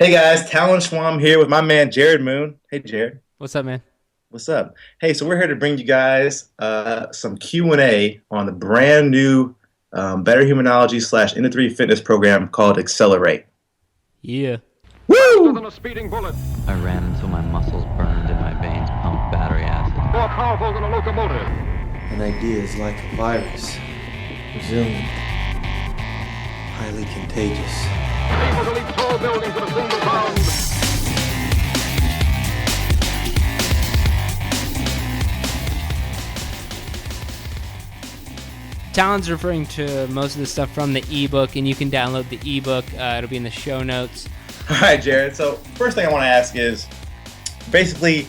Hey guys, Talon Schwam here with my man Jared Moon. Hey Jared, What's up, man? what's up? Hey, so we're here to bring you guys some Q&A on the brand new Better Humanology / Into 3 fitness program called Accelerate. Yeah. Faster Woo! than a speeding bullet, I ran until my muscles burned and my veins pumped battery acid. more powerful than a locomotive. An idea is like a virus, resilient, highly contagious. Able to leap tall buildings in a single bound. Talon's referring to most of the stuff from the ebook, and you can download the ebook. It'll be in the show notes. All right, Jared. So first thing I want to ask is basically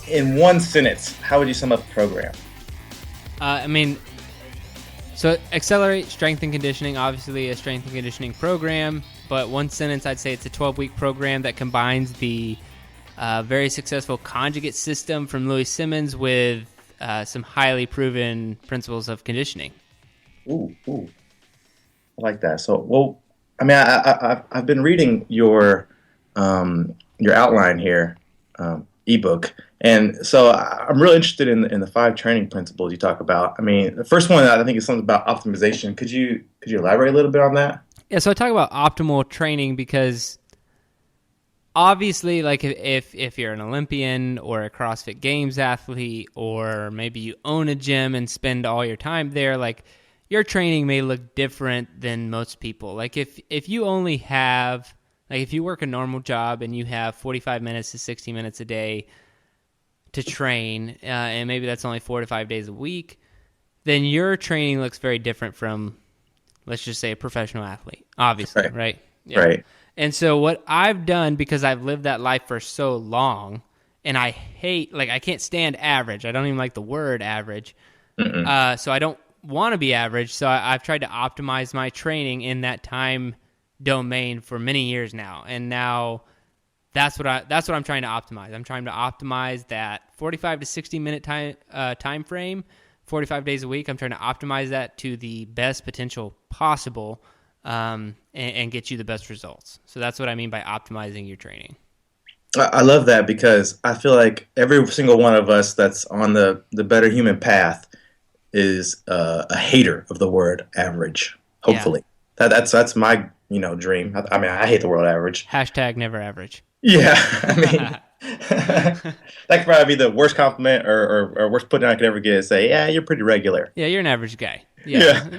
in one sentence, how would you sum up the program? So Accelerate Strength and Conditioning, obviously a strength and conditioning program, but one sentence, I'd say it's a 12-week program that combines the very successful conjugate system from Louis Simmons with some highly proven principles of conditioning. Ooh, I like that. So, well, I mean, I've been reading your outline here, ebook, and so I'm really interested in the five training principles you talk about. I mean, the first one I think is something about optimization. Could you elaborate a little bit on that? Yeah, so I talk about optimal training because obviously, like if you're an Olympian or a CrossFit Games athlete, or maybe you own a gym and spend all your time there, like your training may look different than most people. Like if you only have, like if you work a normal job and you have 45 minutes to 60 minutes a day to train, and maybe that's only 4 to 5 days a week, then your training looks very different from, let's just say, a professional athlete, obviously, right? Yeah. Right. And so what I've done, because I've lived that life for so long, and I hate, like I can't stand average. I don't even like the word average. So I don't want to be average. So I've tried to optimize my training in that time domain for many years now. And now that's what I'm trying to optimize. I'm trying to optimize that 45 to 60 minute time frame, 45 days a week. I'm trying to optimize that to the best potential possible, and get you the best results. So that's what I mean by optimizing your training. I love that because I feel like every single one of us that's on the better human path is a hater of the word average. Hopefully, that's my dream. I mean, I hate the word average. Hashtag never average. Yeah, I mean, that could probably be the worst compliment or worst put down I could ever get. Is say, yeah, you're pretty regular. Yeah, you're an average guy. Yeah.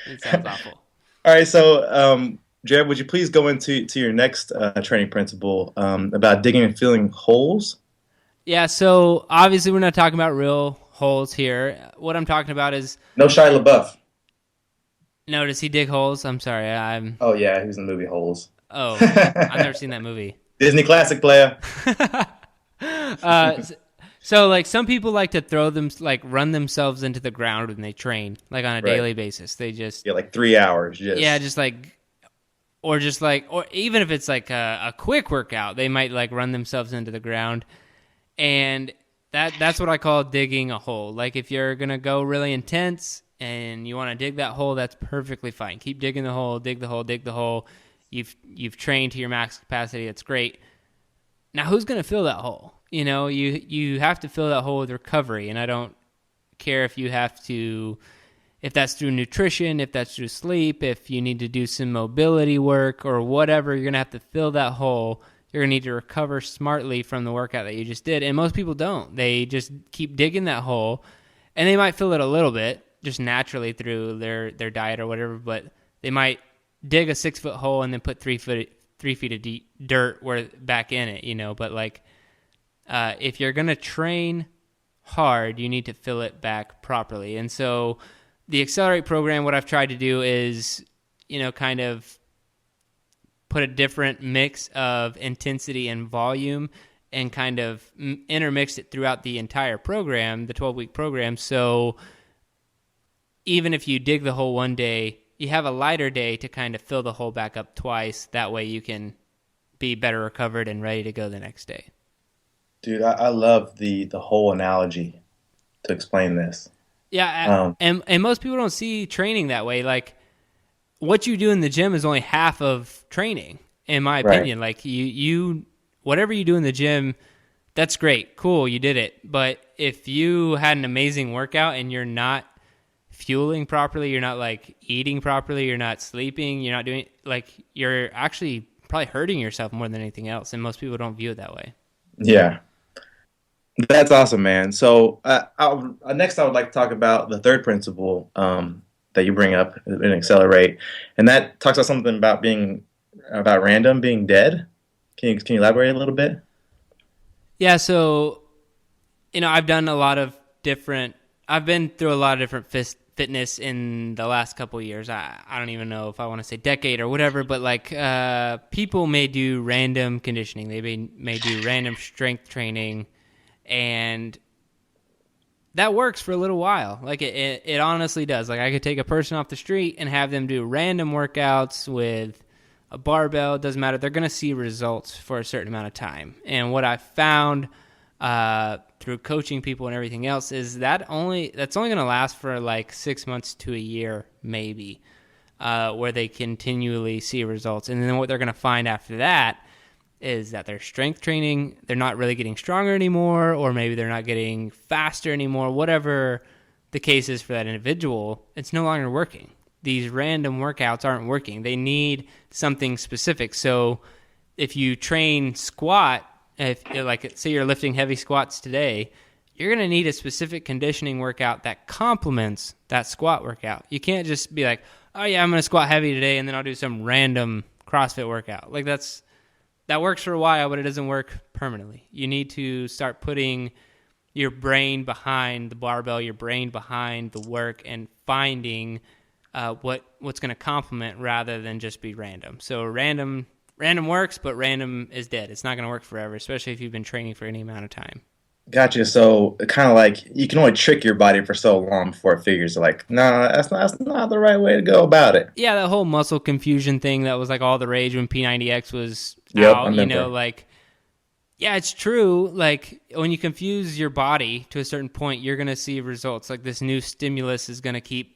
It sounds awful. All right, so Jared, would you please go into your next training principle about digging and filling holes? Yeah, so obviously we're not talking about real holes here. What I'm talking about is, No Shia LaBeouf. no, does he dig holes? I'm sorry. Oh yeah, he was in the movie Holes. I've never seen that movie. Disney classic player. So like some people like to run themselves into the ground when they train, like on a daily basis. They just, Yeah, like 3 hours. just like, or even if it's like a quick workout, they might like run themselves into the ground. And that's what I call digging a hole. Like if you're going to go really intense and you want to dig that hole, that's perfectly fine. Keep digging the hole, dig the hole, dig the hole. You've trained to your max capacity. That's great. Now who's going to fill that hole? You have to fill that hole with recovery. And I don't care if that's through nutrition, if that's through sleep, if you need to do some mobility work or whatever, you're going to have to fill that hole. You're going to need to recover smartly from the workout that you just did. And most people don't. They just keep digging that hole, and they might fill it a little bit just naturally through their diet or whatever, but they might dig a 6-foot hole and then put 3 feet of dirt back in it, but like if you're going to train hard, you need to fill it back properly. And so the Accelerate program, what I've tried to do is, kind of put a different mix of intensity and volume and kind of intermix it throughout the entire program, the 12-week program. So even if you dig the hole one day, you have a lighter day to kind of fill the hole back up twice. That way you can be better recovered and ready to go the next day. Dude, I love the whole analogy to explain this. Yeah, and most people don't see training that way. Like, what you do in the gym is only half of training. in my Right. opinion. Like you whatever you do in the gym, that's great. Cool, you did it. But if you had an amazing workout and you're not fueling properly, you're not like eating properly, you're not sleeping, you're not doing, like, you're actually probably hurting yourself more than anything else. And most people don't view it that way. Yeah. That's awesome, man. So next, I would like to talk about the third principle that you bring up in Accelerate, and that talks about something about random being dead. Can you elaborate a little bit? Yeah. So, I've done a lot of different. I've been through a lot of different fitness in the last couple of years. I don't even know if I want to say decade or whatever, but like people may do random conditioning. They may do random strength training. And that works for a little while. Like it honestly does. Like I could take a person off the street and have them do random workouts with a barbell. It doesn't matter. They're going to see results for a certain amount of time. And what I found through coaching people and everything else is that's only going to last for like 6 months to a year, maybe, where they continually see results. And then what they're going to find after that is that their strength training, they're not really getting stronger anymore, or maybe they're not getting faster anymore. Whatever the case is for that individual, it's no longer working. These random workouts aren't working. They need something specific. So if you train squat, say you're lifting heavy squats today, you're going to need a specific conditioning workout that complements that squat workout. You can't just be like, oh yeah, I'm going to squat heavy today and then I'll do some random CrossFit workout. Like that works for a while, but it doesn't work permanently. You need to start putting your brain behind the barbell, your brain behind the work, and finding what's going to complement rather than just be random. So random works, but random is dead. It's not going to work forever, especially if you've been training for any amount of time. Gotcha. So kind of like you can only trick your body for so long before it figures like, no, that's not the right way to go about it. Yeah, that whole muscle confusion thing that was like all the rage when P90X was I out. remember. Like, yeah, it's true. Like when you confuse your body to a certain point, you're going to see results. Like this new stimulus is going to keep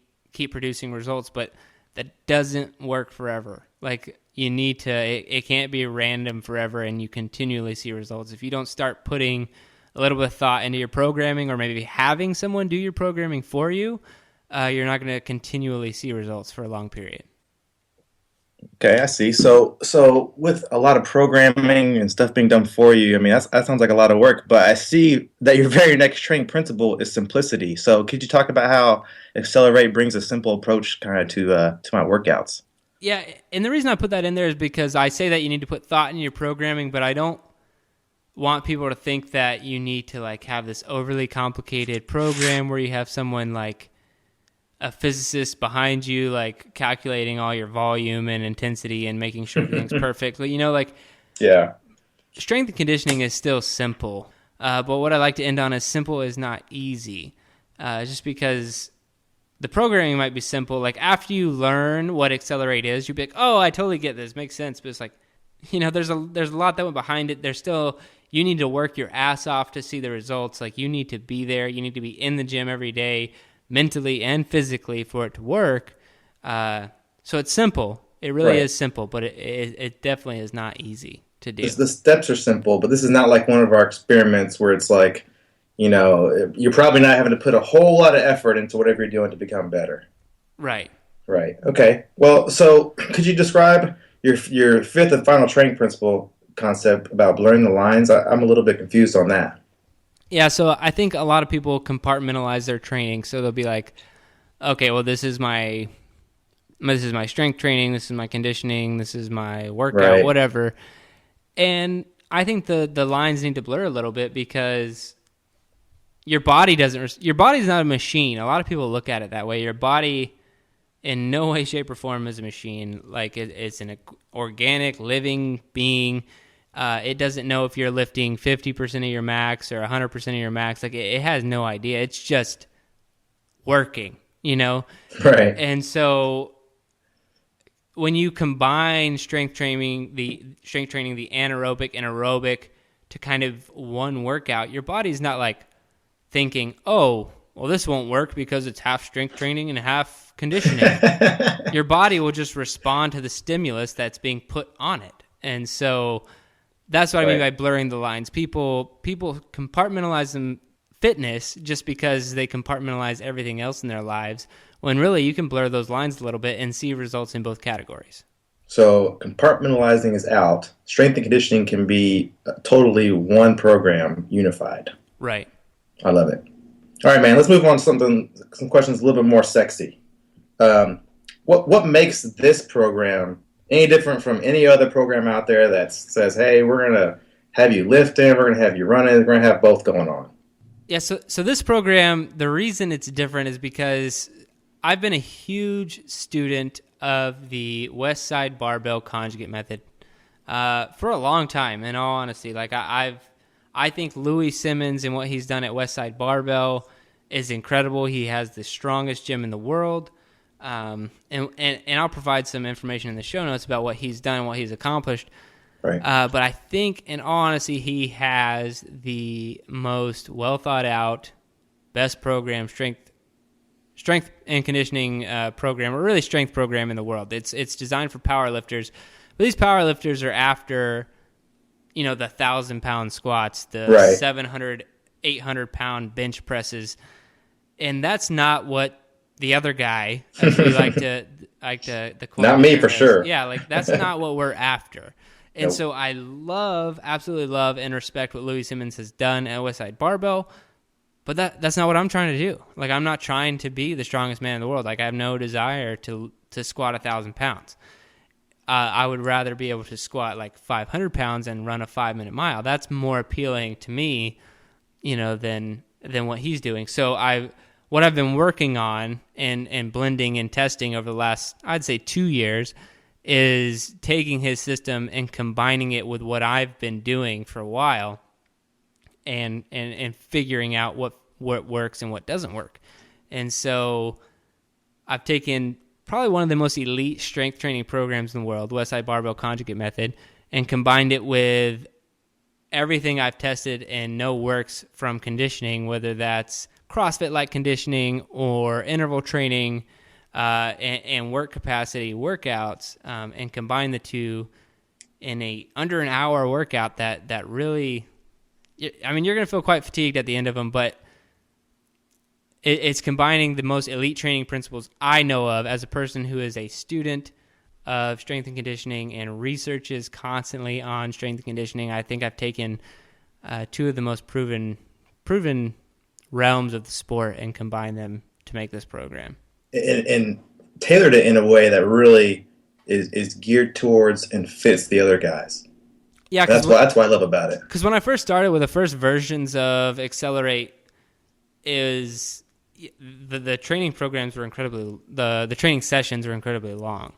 producing results, but that doesn't work forever. Like you need to, it can't be random forever, and you continually see results. If you don't start putting a little bit of thought into your programming, or maybe having someone do your programming for you, you're not going to continually see results for a long period. Okay, I see. So with a lot of programming and stuff being done for you, I mean, that sounds like a lot of work, but I see that your very next training principle is simplicity. So could you talk about how Accelerate brings a simple approach kind of to my workouts? Yeah, and the reason I put that in there is because I say that you need to put thought in your programming, but I don't want people to think that you need to like have this overly complicated program where you have someone like a physicist behind you like calculating all your volume and intensity and making sure everything's perfect. Like Yeah. strength and conditioning is still simple, but what I like to end on is simple is not easy, just because the programming might be simple. Like after you learn what Accelerate is, you'll be like, oh, I totally get this, makes sense. But it's like, there's a lot that went behind it. There's still, you need to work your ass off to see the results. Like you need to be there. You need to be in the gym every day, mentally and physically, for it to work. So it's simple. It really is simple, but it definitely is not easy to do. The steps are simple, but this is not like one of our experiments where it's like, you're probably not having to put a whole lot of effort into whatever you're doing to become better. Right. Right. Okay. Well, so could you describe your fifth and final training principle concept about blurring the lines? I'm a little bit confused on that. Yeah, so I think a lot of people compartmentalize their training. So they'll be like, okay, well, this is my strength training, this is my conditioning, this is my workout, whatever. And I think the lines need to blur a little bit, because your body's not a machine. A lot of people look at it that way. Your body in no way, shape, or form is a machine. Like it's an organic, living being. It doesn't know if you're lifting 50% of your max or 100% of your max. Like it has no idea. It's just working, Right. And so when you combine strength training, the anaerobic and aerobic to kind of one workout, your body's not like thinking, oh, well, this won't work because it's half strength training and half conditioning. Your body will just respond to the stimulus that's being put on it. And so that's what I mean Right. by blurring the lines. People compartmentalize them fitness just because they compartmentalize everything else in their lives, when really you can blur those lines a little bit and see results in both categories. So compartmentalizing is out. Strength and conditioning can be totally one program, unified. Right. I love it. All right, man. Let's move on to some questions a little bit more sexy. What makes this program any different from any other program out there that says, "Hey, we're gonna have you lifting, we're gonna have you running, we're gonna have both going on"? Yeah, so this program, the reason it's different is because I've been a huge student of the West Side Barbell Conjugate Method for a long time, in all honesty. Like, I think Louis Simmons and what he's done at West Side Barbell is incredible. He has the strongest gym in the world. And I'll provide some information in the show notes about what he's done and what he's accomplished. Right. But I think, in all honesty, he has the most well thought out, best program, strength and conditioning program, or really strength program in the world. It's designed for powerlifters, but these powerlifters are after, the 1,000-pound squats, the Right. 700, 800-pound bench presses, and that's not what the other guy, as we like to the quote. Not me, for sure. Yeah, like that's not what we're after. And Nope. so I absolutely love and respect what Louis Simmons has done at Westside Barbell, but that's not what I'm trying to do. Like, I'm not trying to be the strongest man in the world. Like, I have no desire to squat 1,000 pounds. I would rather be able to squat like 500 pounds and run a 5-minute mile. That's more appealing to me, than what he's doing. So what I've been working on and blending and testing over the last, I'd say, 2 years, is taking his system and combining it with what I've been doing for a while, and figuring out what works and what doesn't work. And so I've taken probably one of the most elite strength training programs in the world, Westside Barbell Conjugate Method, and combined it with everything I've tested and know works from conditioning, whether that's CrossFit-like conditioning or interval training, and work capacity workouts, and combine the two in under an hour workout that really, I mean, you're going to feel quite fatigued at the end of them, but it's combining the most elite training principles I know of as a person who is a student of strength and conditioning and researches constantly on strength and conditioning. I think I've taken two of the most proven realms of the sport and combined them to make this program. And tailored it in a way that really is geared towards and fits the other guys. Yeah, that's what I love about it. Because when I first started with the first versions of Accelerate, is the training programs were incredibly, the training sessions were incredibly long,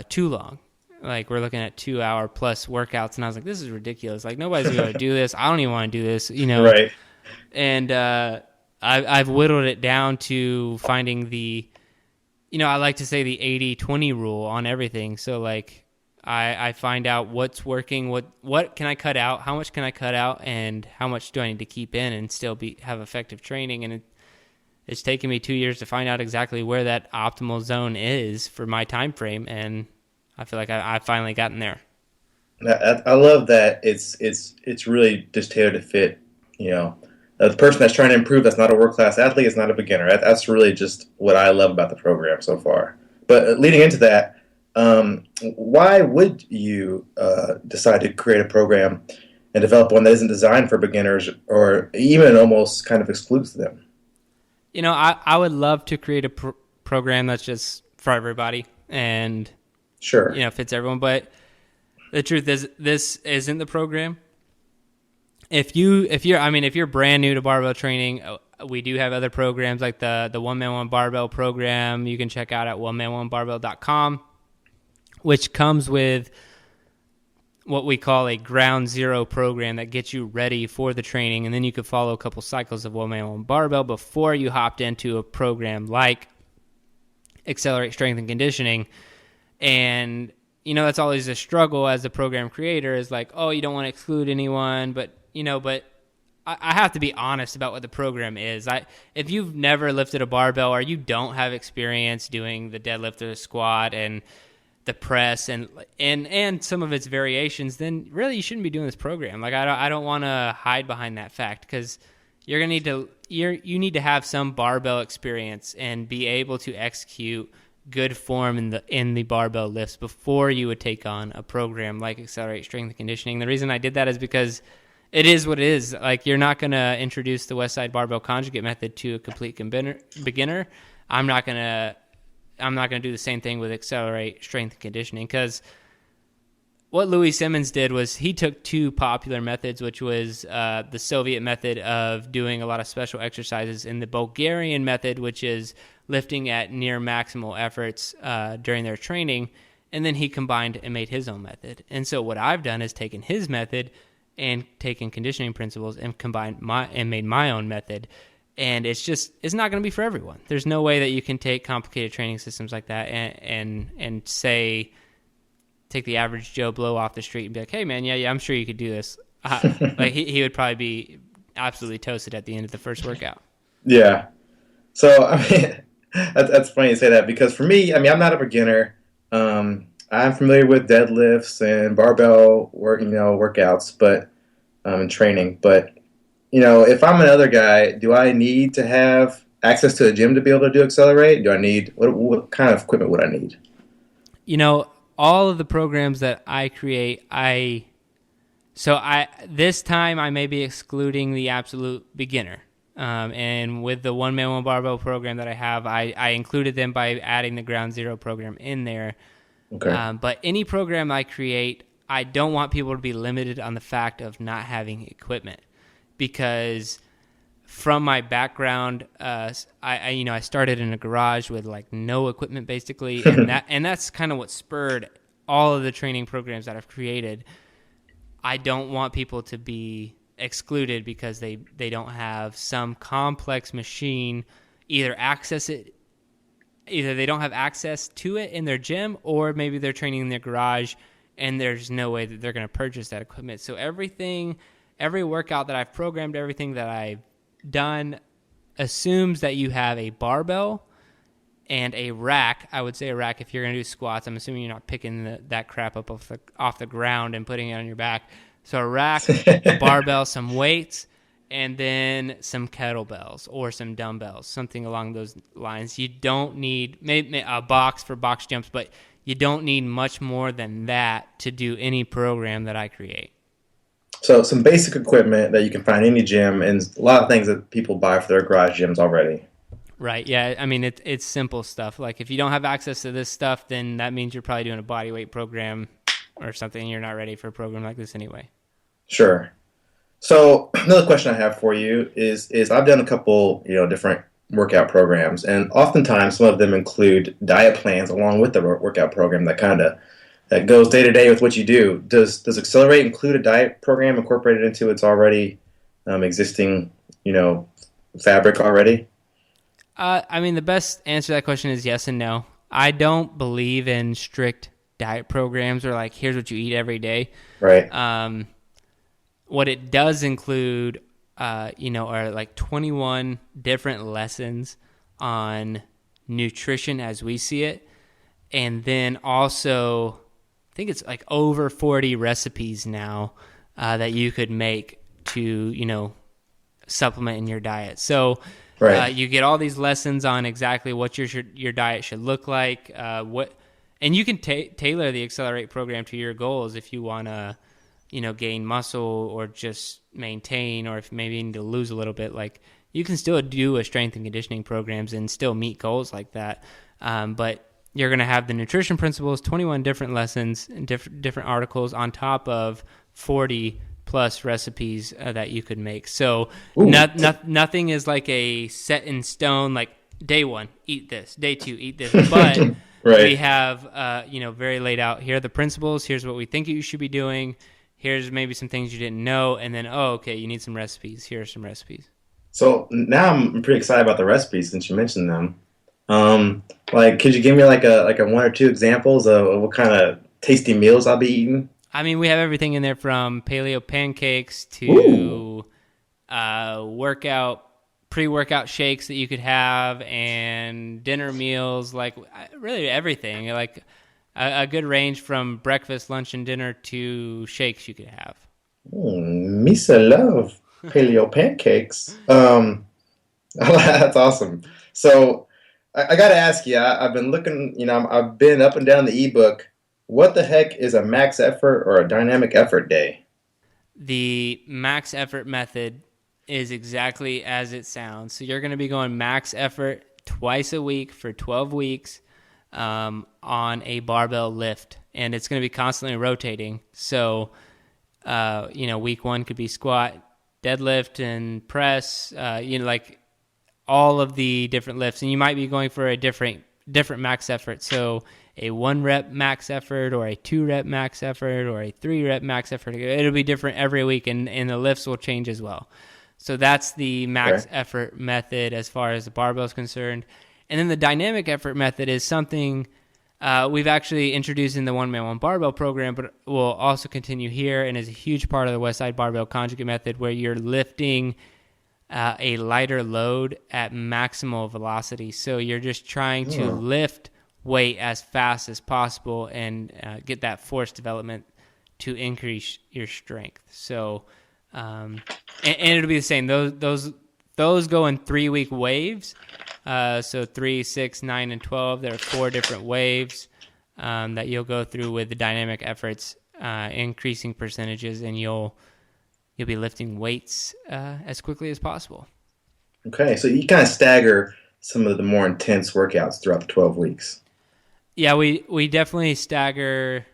too long. Like, we're looking at 2-hour plus workouts, and I was like, this is ridiculous. Like, nobody's going to do this. I don't even want to do this, Right. And I've whittled it down to finding the, I like to say the 80-20 rule on everything. So, like, I find out what's working, what can I cut out, how much can I cut out, and how much do I need to keep in and still have effective training. And it's taken me 2 years to find out exactly where that optimal zone is for my time frame, and I feel like I've finally gotten there. I love that it's really just tailored to fit, the person that's trying to improve, that's not a world-class athlete, is not a beginner. That's really just what I love about the program so far. But leading into that, why would you decide to create a program and develop one that isn't designed for beginners or even almost kind of excludes them? I would love to create a program that's just for everybody and sure, fits everyone. But the truth is, this isn't the program. If you're brand new to barbell training, we do have other programs like the One Man One Barbell program. You can check out at oneman1barbell.com, which comes with what we call a ground zero program that gets you ready for the training, and then you could follow a couple cycles of One Man One Barbell before you hopped into a program like Accelerate Strength and Conditioning. And that's always a struggle as a program creator, is like, oh, you don't want to exclude anyone, but I have to be honest about what the program is. If you've never lifted a barbell or you don't have experience doing the deadlift or the squat, and the press and some of its variations, then really you shouldn't be doing this program. Like I don't want to hide behind that fact, because you're gonna you need to have some barbell experience and be able to execute good form in the barbell lifts before you would take on a program like Accelerate Strength and Conditioning. The reason I did that is because it is what it is. Like, you're not gonna introduce the West Side Barbell Conjugate method to a complete beginner. I'm not gonna do the same thing with Accelerate Strength and Conditioning, because what Louis Simmons did was he took two popular methods, which was the Soviet method of doing a lot of special exercises, and the Bulgarian method, which is lifting at near maximal efforts during their training, and then he combined and made his own method. And so what I've done is taken his method and taken conditioning principles and made my own method. And it's not going to be for everyone. There's no way that you can take complicated training systems like that and say, take the average Joe Blow off the street and be like, hey man, yeah, I'm sure you could do this. Like he would probably be absolutely toasted at the end of the first workout. Yeah. So I mean, that's funny you say that, because for me, I mean, I'm not a beginner. I'm familiar with deadlifts and barbell workouts, but and training. But if I'm another guy, do I need to have access to a gym to be able to do Accelerate? Do I need what kind of equipment would I need? All of the programs that I create, this time I may be excluding the absolute beginner. And with the one man, one barbell program that I have, I included them by adding the Ground Zero program in there. Okay. But any program I create, I don't want people to be limited on the fact of not having equipment, because from my background, I started in a garage with like no equipment basically, and that's kind of what spurred all of the training programs that I've created. I don't want people to be excluded because they don't have some complex machine, either they don't have access to it in their gym, or maybe they're training in their garage and there's no way that they're going to purchase that equipment. So every workout that I've programmed, everything that I've done assumes that you have a barbell and a rack. I would say a rack if you're going to do squats. I'm assuming you're not picking that crap up off the ground and putting it on your back. So a rack, a barbell, some weights, and then some kettlebells or some dumbbells, something along those lines. You don't need maybe a box for box jumps, but you don't need much more than that to do any program that I create. So some basic equipment that you can find in any gym, and a lot of things that people buy for their garage gyms already. Right, yeah. I mean, it's simple stuff. Like, if you don't have access to this stuff, then that means you're probably doing a bodyweight program or something. You're not ready for a program like this anyway. Sure. So another question I have for you is I've done a couple, different workout programs, and oftentimes some of them include diet plans along with the workout program that goes day to day with what you do. Does Accelerate include a diet program incorporated into its already existing, fabric already? I mean, the best answer to that question is yes and no. I don't believe in strict diet programs or like, here's what you eat every day. Right. What it does include, are like 21 different lessons on nutrition as we see it. And then also, I think it's like over 40 recipes now that you could make to, supplement in your diet. So right. You get all these lessons on exactly what your diet should look like, and you can tailor the Accelerate program to your goals if you want to, gain muscle or just maintain, or if maybe you need to lose a little bit. Like, you can still do a strength and conditioning programs and still meet goals like that. But you're going to have the nutrition principles, 21 different lessons and different articles on top of 40 plus recipes that you could make. So nothing is like a set in stone, like day 1, eat this, day 2, eat this. But right. We have, very laid out, here are the principles, here's what we think you should be doing, here's maybe some things you didn't know, and then, okay, you need some recipes. Here are some recipes. So now I'm pretty excited about the recipes since you mentioned them. Could you give me like a 1 or 2 examples of what kind of tasty meals I'll be eating? I mean, we have everything in there from paleo pancakes to pre-workout shakes that you could have, and dinner meals, like really everything. Like, a good range from breakfast, lunch, and dinner to shakes you could have. Misa love paleo pancakes. That's awesome. So I got to ask you, I've been looking, I've been up and down the ebook. What the heck is a max effort or a dynamic effort day? The max effort method is exactly as it sounds. So you're going to be going max effort twice a week for 12 weeks on a barbell lift. And it's going to be constantly rotating. So, week one could be squat, deadlift, and press, like all of the different lifts. And you might be going for a different max effort. So a 1 rep max effort or a 2 rep max effort or a 3 rep max effort. It'll be different every week, and the lifts will change as well. So that's the max effort method as far as the barbell is concerned. And then the dynamic effort method is something we've actually introduced in the One Man One Barbell program, but will also continue here and is a huge part of the Westside Barbell Conjugate method, where you're lifting a lighter load at maximal velocity. So you're just trying to lift weight as fast as possible and get that force development to increase your strength. So, and it'll be the same. Those go in 3-week waves. So 3, 6, 9, and 12. There are 4 different waves that you'll go through with the dynamic efforts, increasing percentages, and you'll be lifting weights as quickly as possible. Okay, so you kind of stagger some of the more intense workouts throughout the 12 weeks. Yeah, we definitely stagger.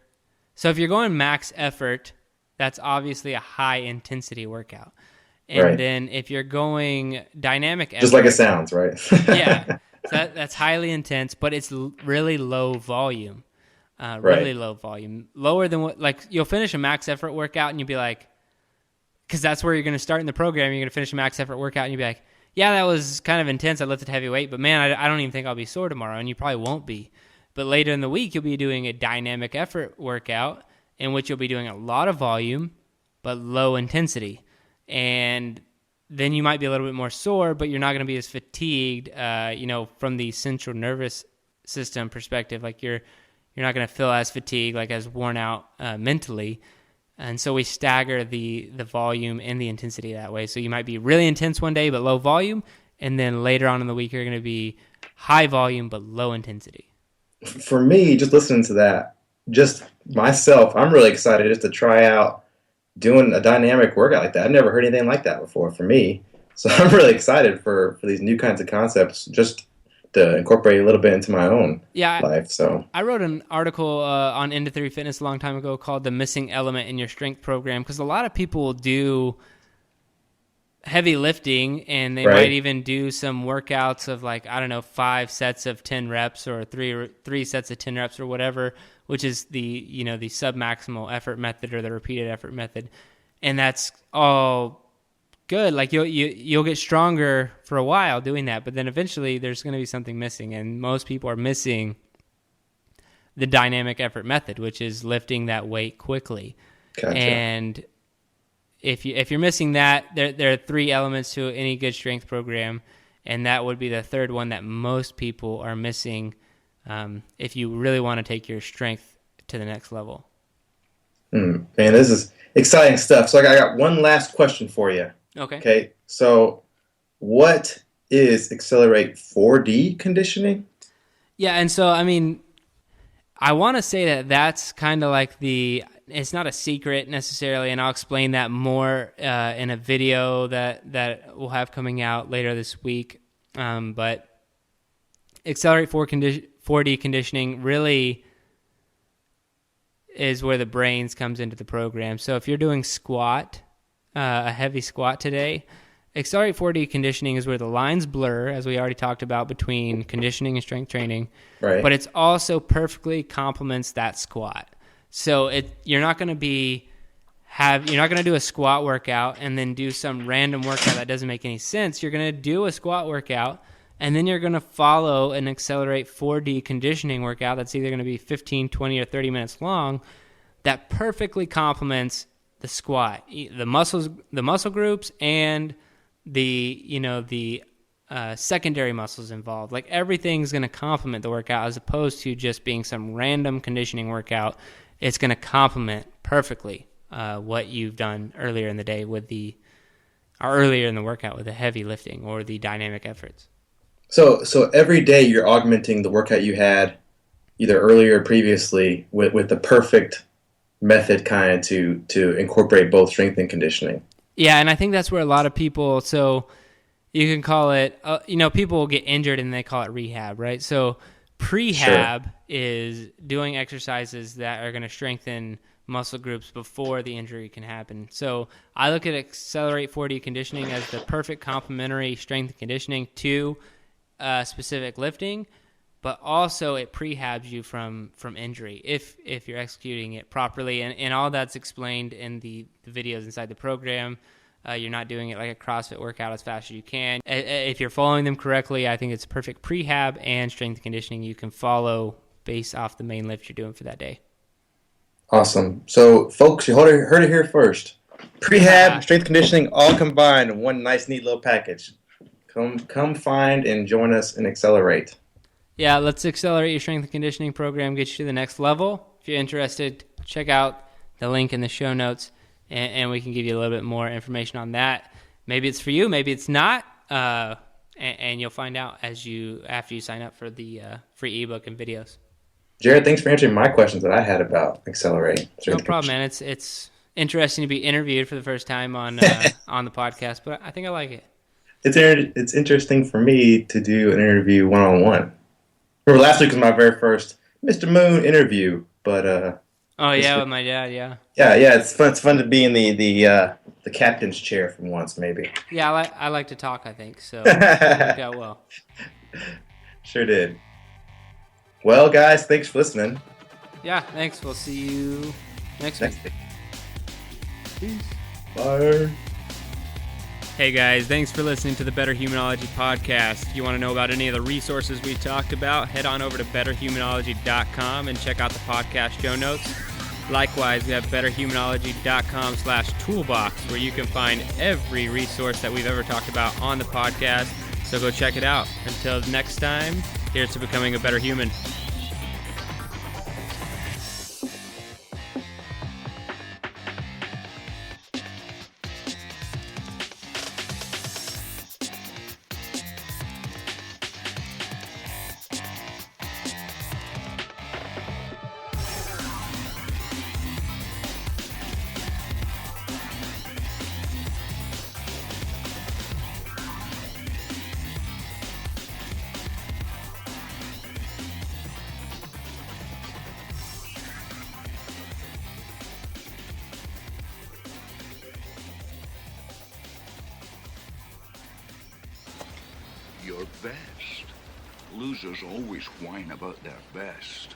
So if you're going max effort, that's obviously a high intensity workout. And then if you're going dynamic effort, just like it sounds, right? Yeah, so that's highly intense, but it's really low volume. Low volume. Lower than what, like, you'll finish a max effort workout and you'll be like, because that's where you're going to start in the program. You're going to finish a max effort workout and you'll be like, yeah, that was kind of intense. I lifted heavy weight, but man, I don't even think I'll be sore tomorrow. And you probably won't be. But later in the week, you'll be doing a dynamic effort workout in which you'll be doing a lot of volume, but low intensity. And then you might be a little bit more sore, but you're not going to be as fatigued, from the central nervous system perspective. Like you're not going to feel as fatigued, like as worn out mentally. And so we stagger the volume and the intensity that way. So you might be really intense one day, but low volume. And then later on in the week, you're going to be high volume, but low intensity. For me, just listening to that, just myself, I'm really excited just to try out doing a dynamic workout like that. I've never heard anything like that before for me. So I'm really excited for these new kinds of concepts, just to incorporate a little bit into my own life. So I wrote an article on Into 3 Fitness a long time ago called The Missing Element in Your Strength Program, because a lot of people do heavy lifting and they might even do some workouts of 5 sets of 10 reps or three sets of 10 reps or whatever, which is the sub-maximal effort method or the repeated effort method. And that's all good. Like you'll get stronger for a while doing that, but then eventually there's going to be something missing, and most people are missing the dynamic effort method, which is lifting that weight quickly. Gotcha. And if you're missing that, there are 3 elements to any good strength program, and that would be the third one that most people are missing if you really want to take your strength to the next level. Man, this is exciting stuff. So I got one last question for you. Okay. So what is Accelerate 4D conditioning? Yeah, and so, I want to say that that's kind of like it's not a secret necessarily, and I'll explain that more in a video that we'll have coming out later this week. But Accelerate 4D conditioning really is where the brains comes into the program. So if you're doing a heavy squat today, Accelerate 4D conditioning is where the lines blur, as we already talked about, between conditioning and strength training. Right. But it's also perfectly complements that squat. So you're not going to do a squat workout and then do some random workout that doesn't make any sense. You're going to do a squat workout, and then you're going to follow an Accelerate 4D conditioning workout that's either going to be 15, 20, or 30 minutes long that perfectly complements the squat, the muscle groups, and the secondary muscles involved. Like everything's going to complement the workout as opposed to just being some random conditioning workout. It's going to complement perfectly what you've done earlier in the day or earlier in the workout with the heavy lifting or the dynamic efforts. So every day you're augmenting the workout you had either earlier or previously with the perfect method kind of to incorporate both strength and conditioning. Yeah, and I think that's where a lot of people, so you can call it, people will get injured and they call it rehab, right? So prehab is doing exercises that are going to strengthen muscle groups before the injury can happen. So I look at Accelerate 4D conditioning as the perfect complementary strength and conditioning to specific lifting, but also it prehabs you from injury if you're executing it properly. And all that's explained in the videos inside the program. You're not doing it like a CrossFit workout as fast as you can. If you're following them correctly, I think it's perfect prehab and strength and conditioning you can follow based off the main lift you're doing for that day. Awesome. So, folks, you heard it here first. Prehab, strength conditioning, all combined in one nice, neat little package. Come find and join us and Accelerate. Yeah, let's accelerate your strength and conditioning program, get you to the next level. If you're interested, check out the link in the show notes, and we can give you a little bit more information on that. Maybe it's for you, maybe it's not, and you'll find out after you sign up for the free ebook and videos. Jerred, thanks for answering my questions that I had about Accelerate. No problem, man. It's interesting to be interviewed for the first time on the podcast, but I think I like it. It's interesting for me to do an interview one-on-one. Remember last week was my very first Mr. Moon interview, but with my dad, yeah. Yeah, it's fun to be in the captain's chair for once, maybe. Yeah, I like to talk, I think, so it worked out well. Sure did. Well, guys, thanks for listening. Yeah, thanks. We'll see you next week. Peace. Bye. Hey guys, thanks for listening to the Better Humanology podcast. If you want to know about any of the resources we talked about, head on over to betterhumanology.com and check out the podcast show notes. Likewise, we have betterhumanology.com/toolbox where you can find every resource that we've ever talked about on the podcast. So go check it out. Until next time, here's to becoming a better human. Your best. Losers always whine about their best.